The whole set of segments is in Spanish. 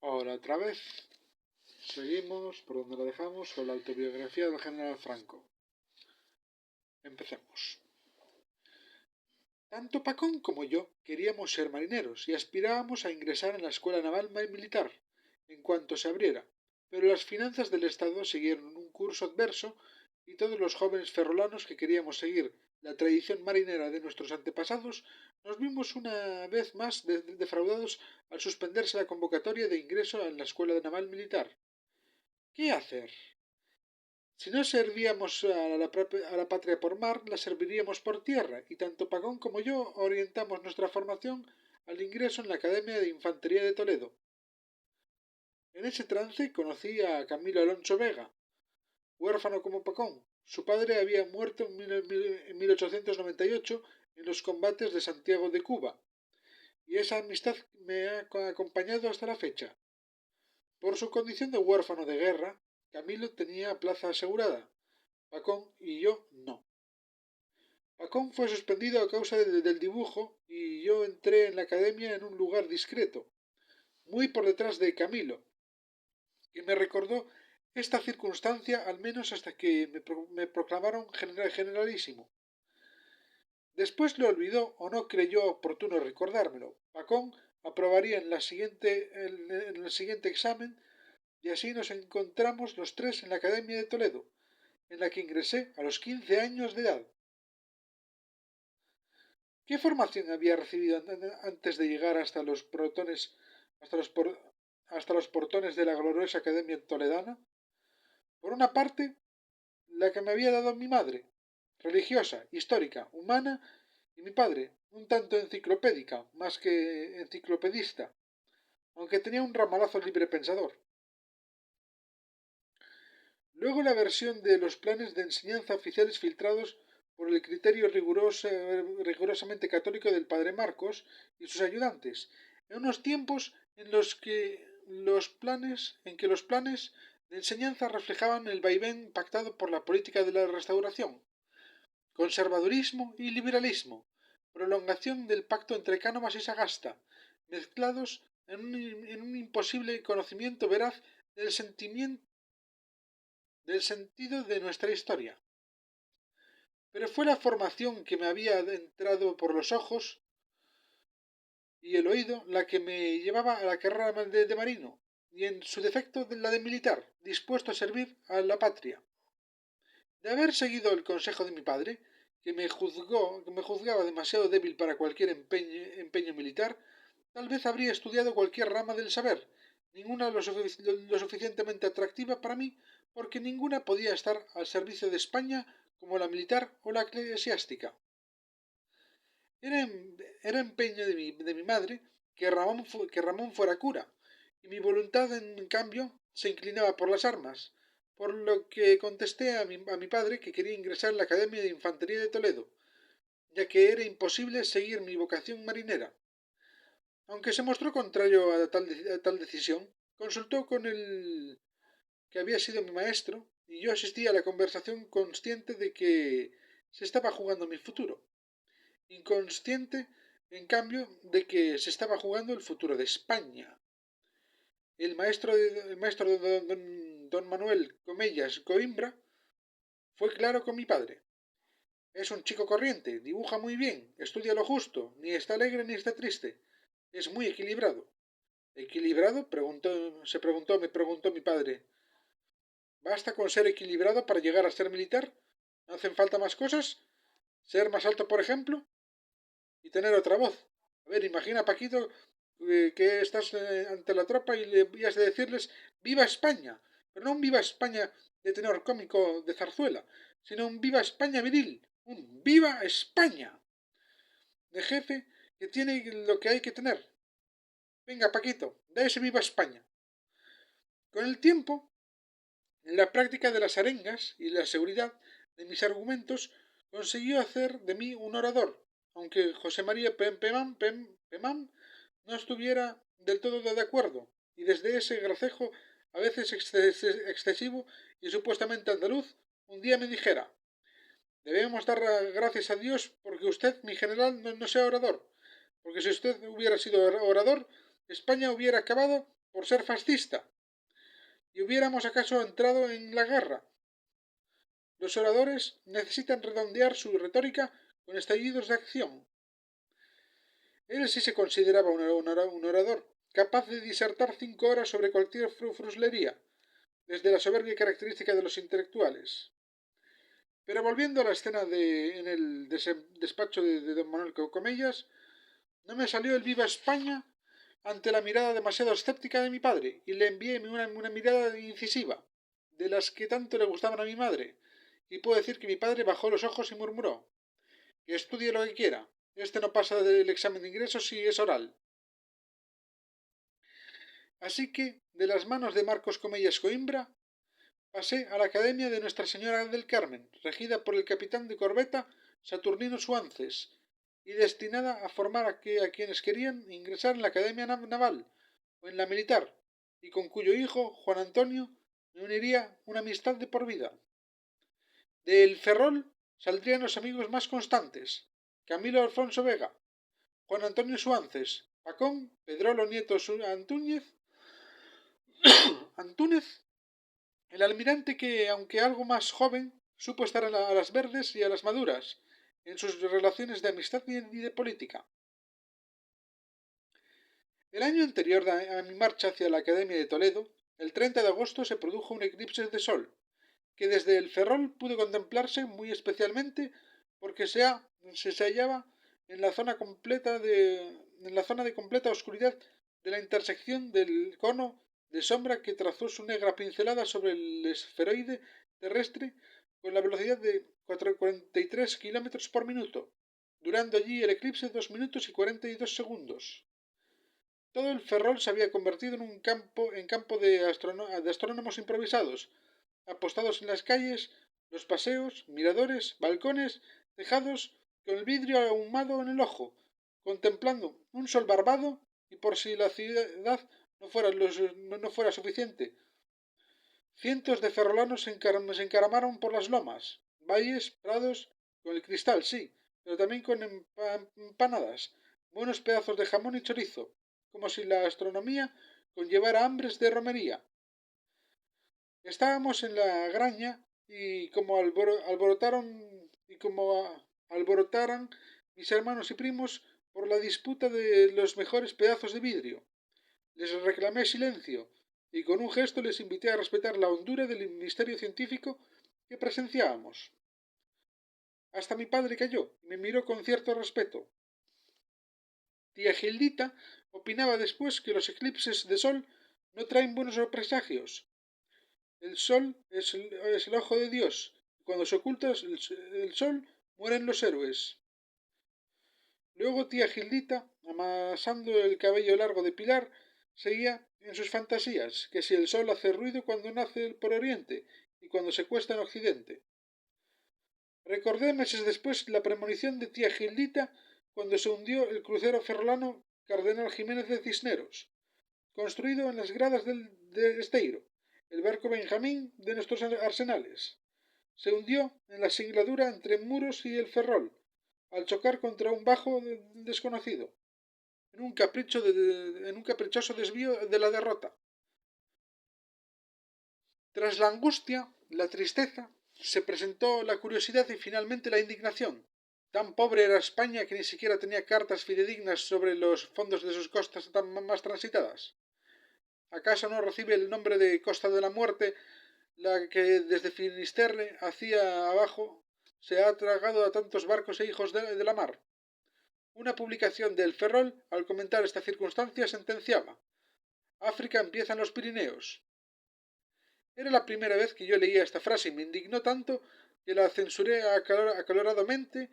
Ahora otra vez, seguimos por donde lo dejamos con la autobiografía del general Franco. Empecemos. Tanto Pacón como yo queríamos ser marineros y aspirábamos a ingresar en la Escuela Naval Militar en cuanto se abriera, pero las finanzas del Estado siguieron un curso adverso y todos los jóvenes ferrolanos que queríamos seguir la tradición marinera de nuestros antepasados nos vimos una vez más defraudados al suspenderse la convocatoria de ingreso en la Escuela Naval Militar. ¿Qué hacer? Si no servíamos a la patria por mar, la serviríamos por tierra, y tanto Pagón como yo orientamos nuestra formación al ingreso en la Academia de Infantería de Toledo. En ese trance conocí a Camilo Alonso Vega, huérfano como Pacón. Su padre había muerto en 1898 en los combates de Santiago de Cuba, y esa amistad me ha acompañado hasta la fecha. Por su condición de huérfano de guerra, Camilo tenía plaza asegurada, Pacón y yo no. Pacón fue suspendido a causa del dibujo y yo entré en la academia en un lugar discreto, muy por detrás de Camilo, que me recordó esta circunstancia al menos hasta que me proclamaron generalísimo. Después lo olvidó o no creyó oportuno recordármelo. Pacón aprobaría en el siguiente examen y así nos encontramos los tres en la Academia de Toledo, en la que ingresé a los 15 años de edad. ¿Qué formación había recibido antes de llegar hasta los, por, hasta los portones de la gloriosa Academia Toledana? Por una parte, la que me había dado mi madre, religiosa, histórica, humana, y mi padre, un tanto enciclopédica, más que enciclopedista, aunque tenía un ramalazo libre pensador. Luego la versión de los planes de enseñanza oficiales filtrados por el criterio rigurosamente católico del padre Marcos y sus ayudantes, en unos tiempos en que los planes de enseñanza reflejaban el vaivén pactado por la política de la restauración, conservadurismo y liberalismo, prolongación del pacto entre Cánovas y Sagasta, mezclados en un imposible conocimiento veraz del sentido de nuestra historia. Pero fue la formación que me había entrado por los ojos y el oído la que me llevaba a la carrera de marino, y en su defecto la de militar, dispuesto a servir a la patria. De haber seguido el consejo de mi padre, que me juzgaba demasiado débil para cualquier empeño militar, tal vez habría estudiado cualquier rama del saber, ninguna lo suficientemente atractiva para mí, porque ninguna podía estar al servicio de España como la militar o la eclesiástica. Era empeño de mi madre que Ramón fuera cura, y mi voluntad, en cambio, se inclinaba por las armas, por lo que contesté a mi padre que quería ingresar en la Academia de Infantería de Toledo, ya que era imposible seguir mi vocación marinera. Aunque se mostró contrario a tal decisión, consultó con el que había sido mi maestro y yo asistí a la conversación consciente de que se estaba jugando mi futuro, inconsciente, en cambio, de que se estaba jugando el futuro de España. El maestro de don Manuel Comellas Coimbra fue claro con mi padre. Es un chico corriente, dibuja muy bien, estudia lo justo, ni está alegre ni está triste. Es muy equilibrado. ¿Equilibrado? Me preguntó mi padre. ¿Basta con ser equilibrado para llegar a ser militar? ¿No hacen falta más cosas? ¿Ser más alto, por ejemplo? Y tener otra voz. A ver, imagina, Paquito, que estás ante la tropa y has de decirles ¡Viva España! Pero no un Viva España de tenor cómico de zarzuela, sino un Viva España viril, un Viva España de jefe que tiene lo que hay que tener. Venga, Paquito, da ese Viva España. Con el tiempo, la práctica de las arengas y la seguridad de mis argumentos consiguió hacer de mí un orador, aunque José María Pemán no estuviera del todo de acuerdo, y desde ese gracejo, a veces excesivo y supuestamente andaluz, un día me dijera: debemos dar gracias a Dios porque usted, mi general, no sea orador, porque si usted hubiera sido orador, España hubiera acabado por ser fascista, y hubiéramos acaso entrado en la guerra. Los oradores necesitan redondear su retórica con estallidos de acción. Él sí se consideraba un orador, capaz de disertar 5 horas sobre cualquier fruslería, desde la soberbia característica de los intelectuales. Pero volviendo a la escena en el despacho de don Manuel Comellas, no me salió el viva España ante la mirada demasiado escéptica de mi padre, y le envié una mirada incisiva, de las que tanto le gustaban a mi madre, y puedo decir que mi padre bajó los ojos y murmuró: que estudie lo que quiera, este no pasa del examen de ingresos si es oral. Así que, de las manos de Marcos Comellas Coimbra, pasé a la Academia de Nuestra Señora del Carmen, regida por el capitán de corbeta Saturnino Suances, y destinada a formar a quienes querían ingresar en la Academia Naval o en la Militar, y con cuyo hijo, Juan Antonio, me uniría una amistad de por vida. Del Ferrol saldrían los amigos más constantes: Camilo Alfonso Vega, Juan Antonio Suances, Pacón, Pedrolo Nieto Antúnez, el almirante que, aunque algo más joven, supo estar a las verdes y a las maduras en sus relaciones de amistad y de política. El año anterior a mi marcha hacia la Academia de Toledo, el 30 de agosto se produjo un eclipse de sol, que desde el Ferrol pudo contemplarse muy especialmente porque se hallaba en la zona de completa oscuridad de la intersección del cono de sombra que trazó su negra pincelada sobre el esferoide terrestre con la velocidad de 43 kilómetros por minuto, durando allí el eclipse 2 minutos y 42 segundos. Todo el Ferrol se había convertido en campo de astrónomos improvisados, apostados en las calles, los paseos, miradores, balcones, tejados, con el vidrio ahumado en el ojo, contemplando un sol barbado, y por si la ciudad no fuera suficiente, cientos de ferrolanos se encaramaron por las lomas, valles, prados, con el cristal, sí, pero también con empanadas, buenos pedazos de jamón y chorizo, como si la astronomía conllevara hambres de romería. Estábamos en la graña y como alborotaran mis hermanos y primos por la disputa de los mejores pedazos de vidrio. Les reclamé silencio y con un gesto les invité a respetar la hondura del misterio científico que presenciábamos. Hasta mi padre calló y me miró con cierto respeto. Tía Gildita opinaba después que los eclipses de sol no traen buenos presagios. El sol es el ojo de Dios, y cuando se oculta el sol mueren los héroes. Luego tía Gildita, amasando el cabello largo de Pilar, seguía en sus fantasías, que si el sol hace ruido cuando nace por oriente y cuando se cuesta en occidente. Recordé meses después la premonición de tía Gildita cuando se hundió el crucero ferrolano Cardenal Jiménez de Cisneros, construido en las gradas de Esteiro, el barco Benjamín de nuestros arsenales. Se hundió en la singladura entre Muros y el Ferrol, al chocar contra un bajo desconocido, en un caprichoso desvío de la derrota. Tras la angustia, la tristeza, se presentó la curiosidad y finalmente la indignación. Tan pobre era España que ni siquiera tenía cartas fidedignas sobre los fondos de sus costas más transitadas. ¿Acaso no recibe el nombre de Costa de la Muerte la que desde Finisterre hacia abajo se ha tragado a tantos barcos e hijos de la mar? Una publicación de El Ferrol, al comentar esta circunstancia, sentenciaba: África empieza en los Pirineos. Era la primera vez que yo leía esta frase y me indignó tanto que la censuré acaloradamente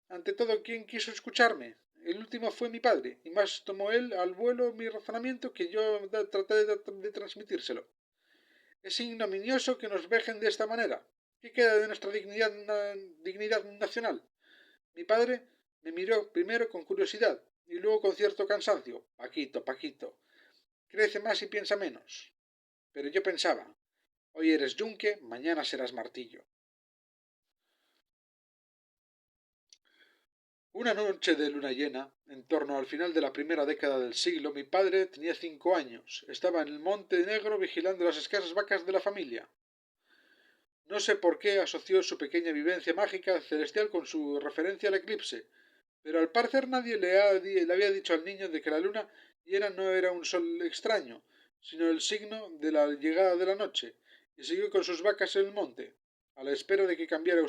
ante todo quien quiso escucharme. El último fue mi padre, y más tomó él al vuelo mi razonamiento que yo traté de transmitírselo. Es ignominioso que nos vejen de esta manera. ¿Qué queda de nuestra dignidad nacional? Mi padre me miró primero con curiosidad y luego con cierto cansancio. Paquito, Paquito, crece más y piensa menos. Pero yo pensaba: hoy eres yunque, mañana serás martillo. Una noche de luna llena, en torno al final de la primera década del siglo, mi padre tenía 5 años. Estaba en el Monte Negro vigilando las escasas vacas de la familia. No sé por qué asoció su pequeña vivencia mágica celestial con su referencia al eclipse, pero al parecer nadie le había dicho al niño de que la luna llena no era un sol extraño, sino el signo de la llegada de la noche, y siguió con sus vacas en el monte, a la espera de que cambiara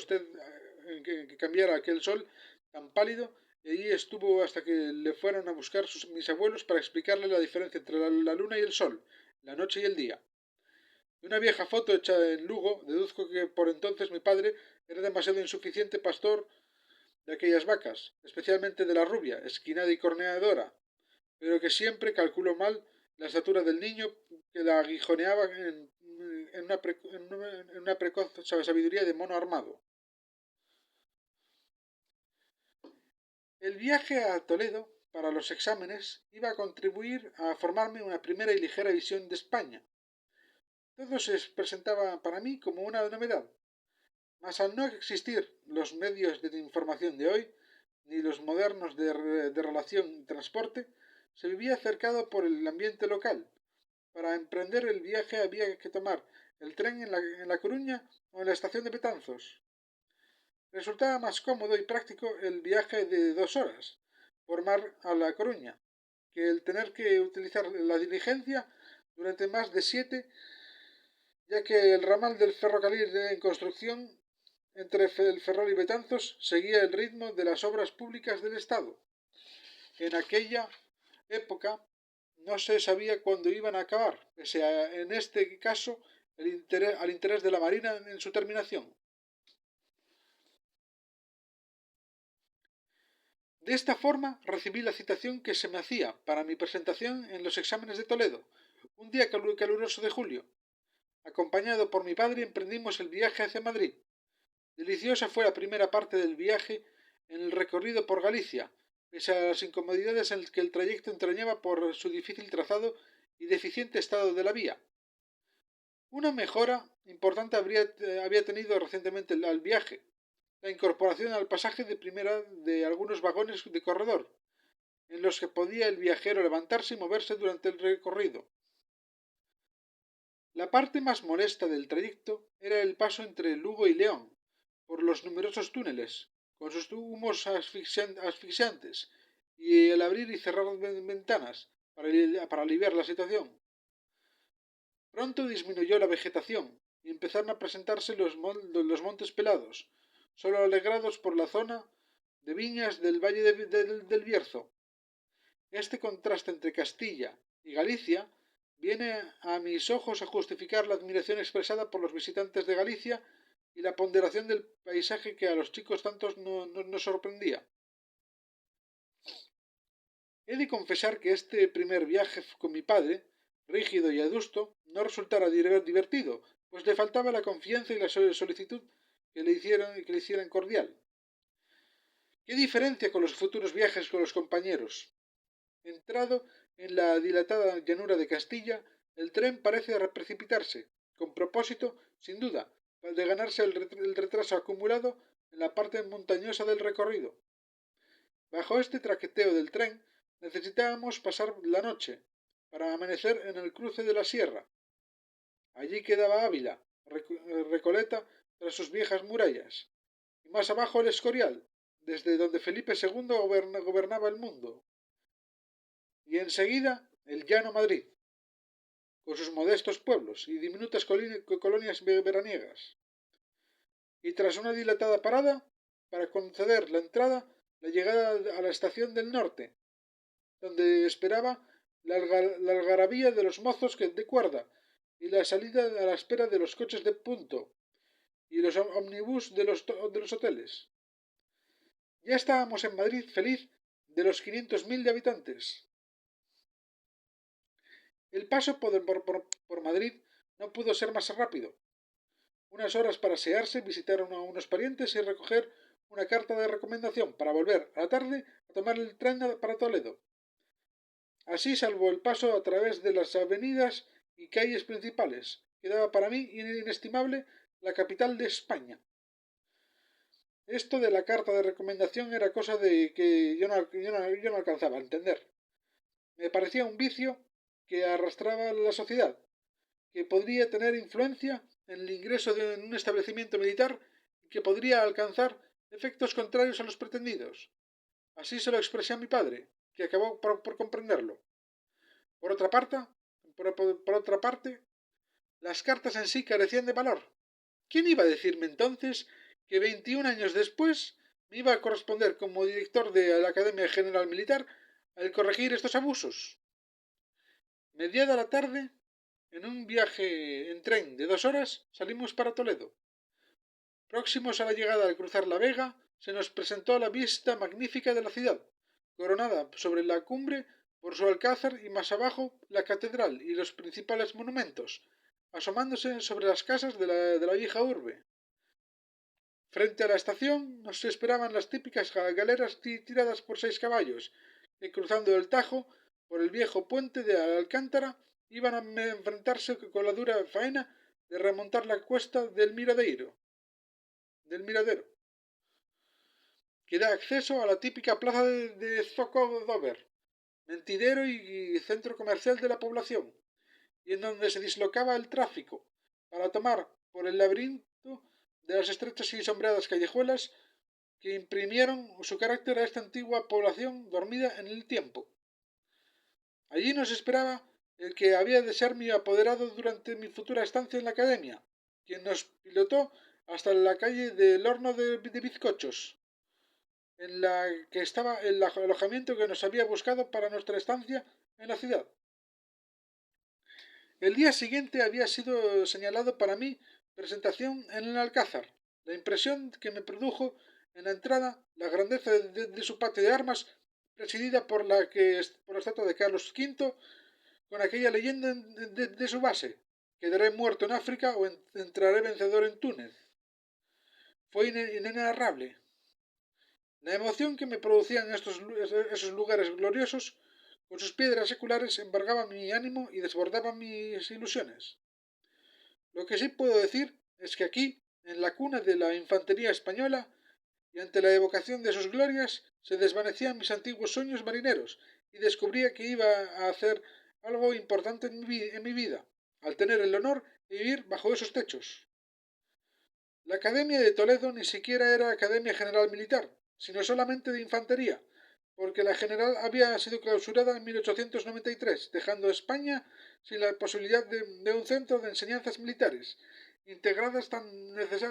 que cambiara aquel sol tan pálido, y allí estuvo hasta que le fueron a buscar mis abuelos para explicarle la diferencia entre la luna y el sol, la noche y el día. De una vieja foto hecha en Lugo, deduzco que por entonces mi padre era demasiado insuficiente pastor de aquellas vacas, especialmente de la rubia, esquinada y corneadora, pero que siempre calculó mal la estatura del niño que la aguijoneaba en una precoz sabiduría de mono armado. El viaje a Toledo para los exámenes iba a contribuir a formarme una primera y ligera visión de España. Todo se presentaba para mí como una novedad, mas al no existir los medios de información de hoy, ni los modernos de relación y transporte, se vivía cercado por el ambiente local. Para emprender el viaje había que tomar el tren en la Coruña o en la estación de Betanzos. Resultaba más cómodo y práctico el viaje de 2 horas por mar a La Coruña que el tener que utilizar la diligencia durante más de 7, ya que el ramal del ferrocarril en construcción entre el Ferrol y Betanzos seguía el ritmo de las obras públicas del Estado. En aquella época no se sabía cuándo iban a acabar, pese a, en este caso, al interés de la Marina en su terminación. De esta forma recibí la citación que se me hacía para mi presentación en los exámenes de Toledo, un día caluroso de julio. Acompañado por mi padre emprendimos el viaje hacia Madrid. Deliciosa fue la primera parte del viaje en el recorrido por Galicia, pese a las incomodidades que el trayecto entrañaba por su difícil trazado y deficiente estado de la vía. Una mejora importante había tenido recientemente el viaje, la incorporación al pasaje de primera de algunos vagones de corredor, en los que podía el viajero levantarse y moverse durante el recorrido. La parte más molesta del trayecto era el paso entre Lugo y León, por los numerosos túneles, con sus humos asfixiantes, y el abrir y cerrar ventanas para aliviar la situación. Pronto disminuyó la vegetación y empezaron a presentarse los montes pelados, solo alegrados por la zona de viñas del Valle del Bierzo. Este contraste entre Castilla y Galicia viene a mis ojos a justificar la admiración expresada por los visitantes de Galicia y la ponderación del paisaje que a los chicos tantos nos sorprendía. He de confesar que este primer viaje con mi padre, rígido y adusto, no resultara divertido, pues le faltaba la confianza y la solicitud que le hicieran cordial. ¿Qué diferencia con los futuros viajes con los compañeros? Entrado en la dilatada llanura de Castilla, el tren parece precipitarse, con propósito, sin duda, de ganarse el retraso acumulado en la parte montañosa del recorrido. Bajo este traqueteo del tren necesitábamos pasar la noche, para amanecer en el cruce de la sierra. Allí quedaba Ávila, Recoleta tras sus viejas murallas, y más abajo el Escorial, desde donde Felipe II gobernaba el mundo. Y enseguida el llano Madrid, con sus modestos pueblos y diminutas colonias veraniegas. Y tras una dilatada parada, para conceder la entrada, la llegada a la estación del norte, donde esperaba la algarabía de los mozos de cuerda y la salida a la espera de los coches de punto y los omnibus de los hoteles. Ya estábamos en Madrid feliz de los 500.000 de habitantes. El paso por Madrid no pudo ser más rápido. Unas horas para asearse, visitar a unos parientes y recoger una carta de recomendación para volver a la tarde a tomar el tren para Toledo. Así, salvo el paso a través de las avenidas y calles principales, quedaba para mí inestimable la capital de España. Esto de la carta de recomendación era cosa de que yo no alcanzaba a entender. Me parecía un vicio que arrastraba a la sociedad, que podría tener influencia en el ingreso de un establecimiento militar y que podría alcanzar efectos contrarios a los pretendidos. Así se lo expresé a mi padre, que acabó por comprenderlo. Por otra parte, por otra parte, las cartas en sí carecían de valor. ¿Quién iba a decirme entonces que 21 años después me iba a corresponder como director de la Academia General Militar al corregir estos abusos? Mediada la tarde, en un viaje en tren de 2 horas, salimos para Toledo. Próximos a la llegada al cruzar la Vega, se nos presentó la vista magnífica de la ciudad, coronada sobre la cumbre por su alcázar y más abajo la catedral y los principales monumentos, asomándose sobre las casas de la vieja urbe. Frente a la estación nos esperaban las típicas galeras tiradas por 6 caballos, que cruzando el Tajo por el viejo puente de Alcántara iban a enfrentarse con la dura faena de remontar la cuesta del Miradero, que da acceso a la típica plaza de Zocodover, mentidero y centro comercial de la población, y en donde se dislocaba el tráfico, para tomar por el laberinto de las estrechas y sombreadas callejuelas que imprimieron su carácter a esta antigua población dormida en el tiempo. Allí nos esperaba el que había de ser mi apoderado durante mi futura estancia en la academia, quien nos pilotó hasta la calle del Horno de Bizcochos, en la que estaba el alojamiento que nos había buscado para nuestra estancia en la ciudad. El día siguiente había sido señalado para mi presentación en el Alcázar. La impresión que me produjo en la entrada la grandeza de su patio de armas, presidida por la estatua de Carlos V, con aquella leyenda de su base: quedaré muerto en África o entraré vencedor en Túnez. Fue inenarrable. La emoción que me producían esos lugares gloriosos, con sus piedras seculares, embargaba mi ánimo y desbordaba mis ilusiones. Lo que sí puedo decir es que aquí, en la cuna de la infantería española, y ante la evocación de sus glorias, se desvanecían mis antiguos sueños marineros y descubría que iba a hacer algo importante en mi vida, al tener el honor de vivir bajo esos techos. La Academia de Toledo ni siquiera era Academia General Militar, sino solamente de infantería, porque la general había sido clausurada en 1893, dejando a España sin la posibilidad de un centro de enseñanzas militares, integradas tan neces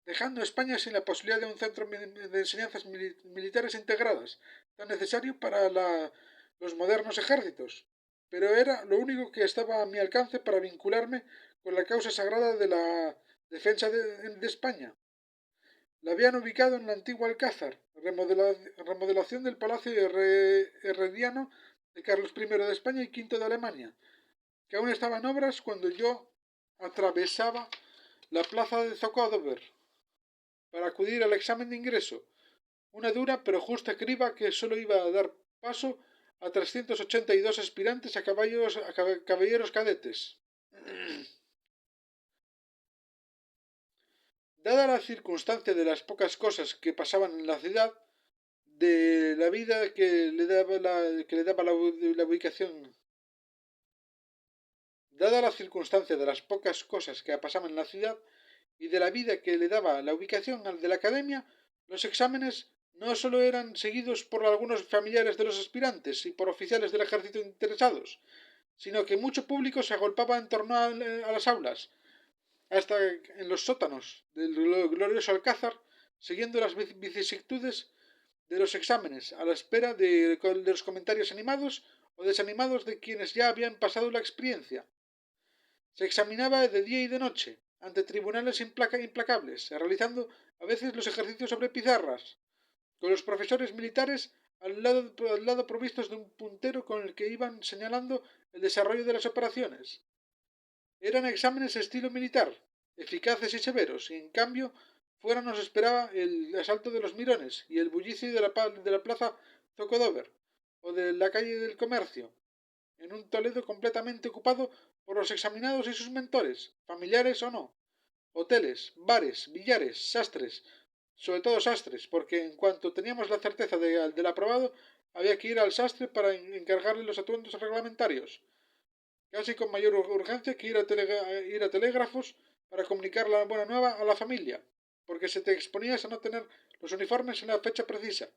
dejando a España sin la posibilidad de un centro de enseñanzas militares integradas, tan necesario para los modernos ejércitos. Pero era lo único que estaba a mi alcance para vincularme con la causa sagrada de la defensa de España. La habían ubicado en el antiguo Alcázar, remodelación del Palacio Herreriano de Carlos I de España y V de Alemania, que aún estaba en obras cuando yo atravesaba la plaza de Zocodover para acudir al examen de ingreso, una dura pero justa criba que solo iba a dar paso a 382 aspirantes a caballeros cadetes. Dada la circunstancia de las pocas cosas que pasaban en la ciudad, de la vida que le daba la ubicación, dada la circunstancia de las pocas cosas que pasaban en la ciudad y de la vida que le daba la ubicación de la academia, los exámenes no solo eran seguidos por algunos familiares de los aspirantes y por oficiales del ejército interesados, sino que mucho público se agolpaba en torno a las aulas, hasta en los sótanos del glorioso Alcázar, siguiendo las vicisitudes de los exámenes, a la espera de los comentarios animados o desanimados de quienes ya habían pasado la experiencia. Se examinaba de día y de noche, ante tribunales implacables, realizando a veces los ejercicios sobre pizarras, con los profesores militares al lado provistos de un puntero con el que iban señalando el desarrollo de las operaciones. Eran exámenes estilo militar, eficaces y severos, y en cambio fuera nos esperaba el asalto de los mirones y el bullicio de la plaza Zocodover o de la calle del Comercio, en un Toledo completamente ocupado por los examinados y sus mentores, familiares o no. Hoteles, bares, billares, sastres, sobre todo sastres, porque en cuanto teníamos la certeza del aprobado, había que ir al sastre para encargarle los atuendos reglamentarios, casi con mayor urgencia que ir a telégrafos para comunicar la buena nueva a la familia, porque se te exponías a no tener los uniformes en la fecha precisa.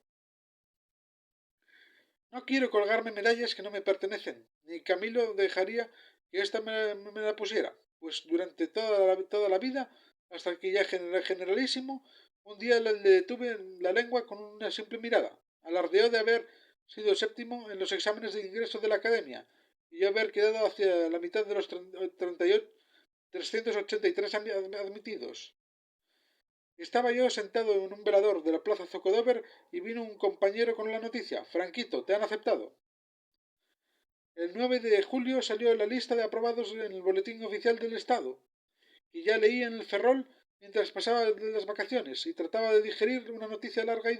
No quiero colgarme medallas que no me pertenecen, ni Camilo dejaría que ésta me la pusiera, pues durante toda la vida, hasta que ya generalísimo, un día le detuve la lengua con una simple mirada. Alardeó de haber sido séptimo en los exámenes de ingreso de la academia y yo haber quedado hacia la mitad de los 383 admitidos. Estaba yo sentado en un velador de la plaza Zocodover y vino un compañero con la noticia. Franquito, te han aceptado. El 9 de julio salió la lista de aprobados en el boletín oficial del Estado, y ya leí en el ferrol mientras pasaba las vacaciones y trataba de digerir una noticia larga y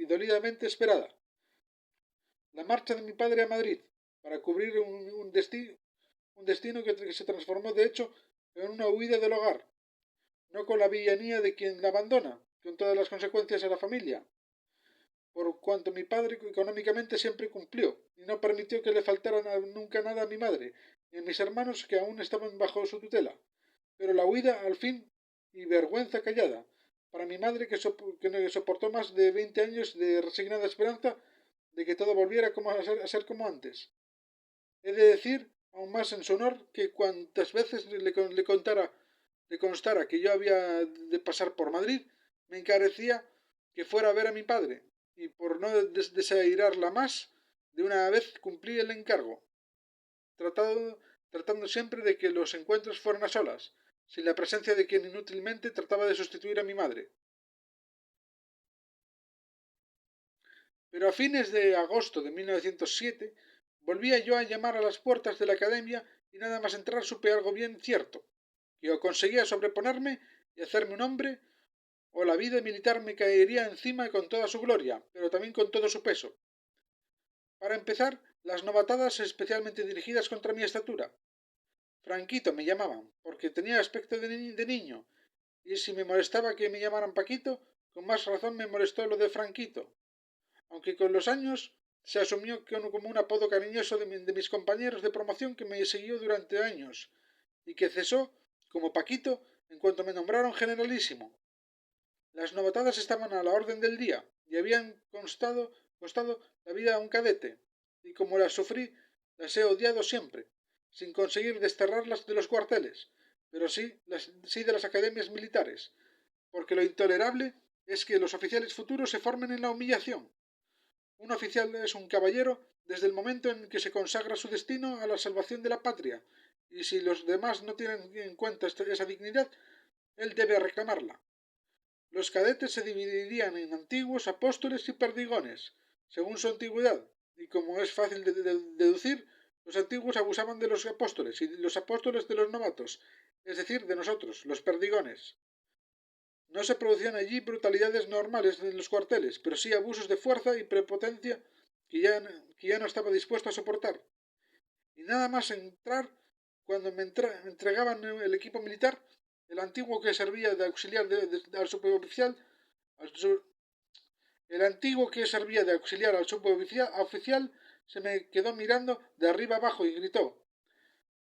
dolidamente esperada. La marcha de mi padre a Madrid, para cubrir un destino que se transformó de hecho en una huida del hogar, no con la villanía de quien la abandona, con todas las consecuencias a la familia, por cuanto mi padre económicamente siempre cumplió y no permitió que le faltara nunca nada a mi madre ni a mis hermanos que aún estaban bajo su tutela. Pero la huida, al fin, y vergüenza callada, para mi madre que soportó más de 20 años de resignada esperanza de que todo volviera a ser como antes. He de decir, aún más en su honor, que cuantas veces le constara que yo había de pasar por Madrid, me encarecía que fuera a ver a mi padre, y por no desairarla más, de una vez cumplí el encargo, tratando siempre de que los encuentros fueran a solas, sin la presencia de quien inútilmente trataba de sustituir a mi madre. Pero a fines de agosto de 1907 volvía yo a llamar a las puertas de la academia y nada más entrar supe algo bien cierto, que o conseguía sobreponerme y hacerme un hombre, o la vida militar me caería encima con toda su gloria, pero también con todo su peso. Para empezar, las novatadas especialmente dirigidas contra mi estatura. Franquito me llamaban, porque tenía aspecto de niño, y si me molestaba que me llamaran Paquito, con más razón me molestó lo de Franquito, aunque con los años se asumió como un apodo cariñoso de mis compañeros de promoción que me siguió durante años, y que cesó como Paquito en cuanto me nombraron generalísimo. Las novatadas estaban a la orden del día y habían costado la vida a un cadete, y como las sufrí, las he odiado siempre, sin conseguir desterrarlas de los cuarteles, pero sí de las academias militares, porque lo intolerable es que los oficiales futuros se formen en la humillación. Un oficial es un caballero desde el momento en que se consagra su destino a la salvación de la patria, y si los demás no tienen en cuenta esa dignidad, él debe reclamarla. Los cadetes se dividirían en antiguos, apóstoles y perdigones, según su antigüedad, y como es fácil de deducir, los antiguos abusaban de los apóstoles y los apóstoles de los novatos, es decir, de nosotros, los perdigones. No se producían allí brutalidades normales en los cuarteles, pero sí abusos de fuerza y prepotencia que ya no estaba dispuesto a soportar. Y nada más entrar, cuando me entregaban el equipo militar, el antiguo que servía de auxiliar al suboficial, al su- el antiguo que servía de auxiliar al suboficial se me quedó mirando de arriba abajo y gritó: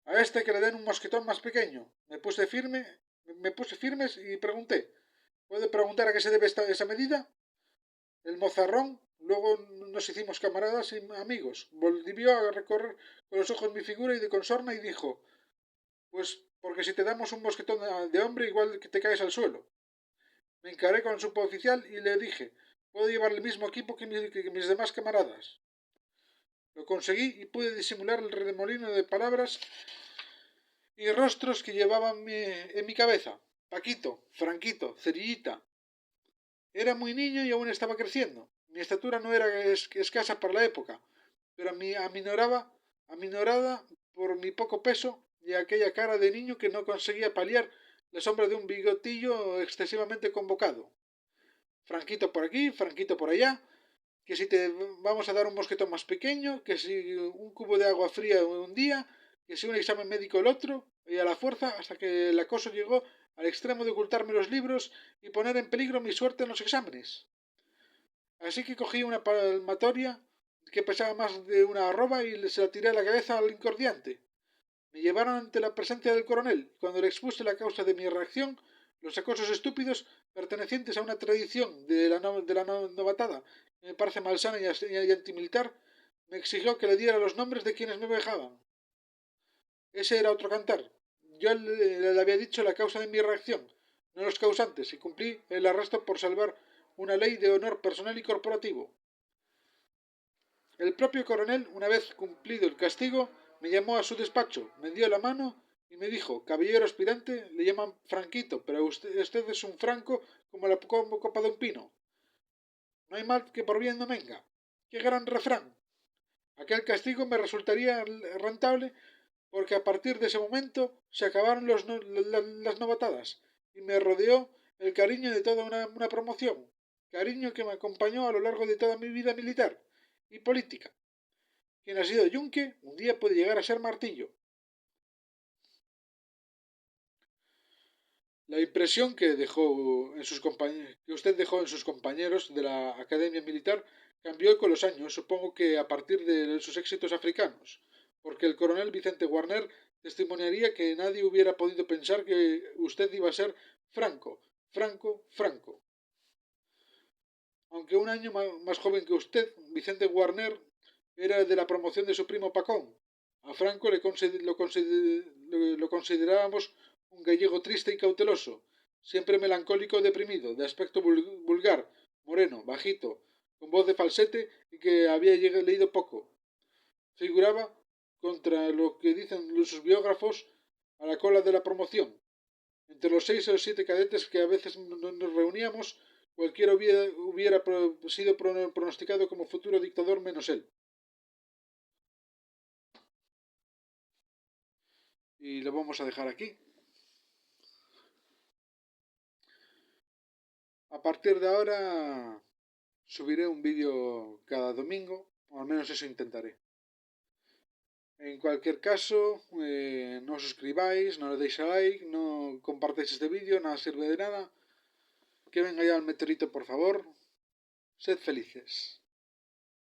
a este que le den un mosquetón más pequeño. Me puse firmes y pregunté: ¿puede preguntar a qué se debe esa medida? El mozarrón, luego nos hicimos camaradas y amigos, volvió a recorrer con los ojos mi figura y de consorna y dijo: pues porque si te damos un mosquetón de hombre igual que te caes al suelo. Me encaré con el suboficial y le dije: puedo llevar el mismo equipo que mis demás camaradas. Lo conseguí y pude disimular el remolino de palabras y rostros que llevaba en mi cabeza. Paquito, Franquito, Cerillita. Era muy niño y aún estaba creciendo. Mi estatura no era escasa para la época, pero aminorada por mi poco peso y aquella cara de niño que no conseguía paliar la sombra de un bigotillo excesivamente convocado. Franquito por aquí, Franquito por allá, que si te vamos a dar un mosquetón más pequeño, que si un cubo de agua fría un día, que si un examen médico el otro, y a la fuerza hasta que el acoso llegó al extremo de ocultarme los libros y poner en peligro mi suerte en los exámenes. Así que cogí una palmatoria que pesaba más de una arroba y se la tiré a la cabeza al incordiante. Me llevaron ante la presencia del coronel. Cuando le expuse la causa de mi reacción, los acosos estúpidos pertenecientes a una tradición de la novatada que me parece malsana y antimilitar, me exigió que le diera los nombres de quienes me vejaban. Ese era otro cantar. Yo le había dicho la causa de mi reacción, no los causantes, y cumplí el arresto por salvar una ley de honor personal y corporativo. El propio coronel, una vez cumplido el castigo, me llamó a su despacho, me dio la mano y me dijo: caballero aspirante, le llaman Franquito, pero usted es un franco como la copa de un pino. No hay mal que por bien no venga. ¡Qué gran refrán! Aquel castigo me resultaría rentable porque a partir de ese momento se acabaron las novatadas y me rodeó el cariño de toda una promoción, cariño que me acompañó a lo largo de toda mi vida militar y política. Quien ha sido yunque, un día puede llegar a ser martillo. La impresión que usted dejó en sus compañeros de la Academia Militar cambió con los años, supongo que a partir de sus éxitos africanos, porque el coronel Vicente Warner testimoniaría que nadie hubiera podido pensar que usted iba a ser Franco, Franco, Franco. Aunque un año más joven que usted, Vicente Warner era de la promoción de su primo Pacón. A Franco lo considerábamos un gallego triste y cauteloso, siempre melancólico o deprimido, de aspecto vulgar, moreno, bajito, con voz de falsete y que había leído poco. Figuraba, contra lo que dicen sus biógrafos, a la cola de la promoción. Entre los 6 o 7 cadetes que a veces nos reuníamos, cualquiera hubiera sido pronosticado como futuro dictador menos él. Y lo vamos a dejar aquí. A partir de ahora subiré un vídeo cada domingo, o al menos eso intentaré. En cualquier caso, no os suscribáis, no le deis a like, no compartáis este vídeo, nada sirve de nada. Que venga ya el meteorito, por favor. Sed felices.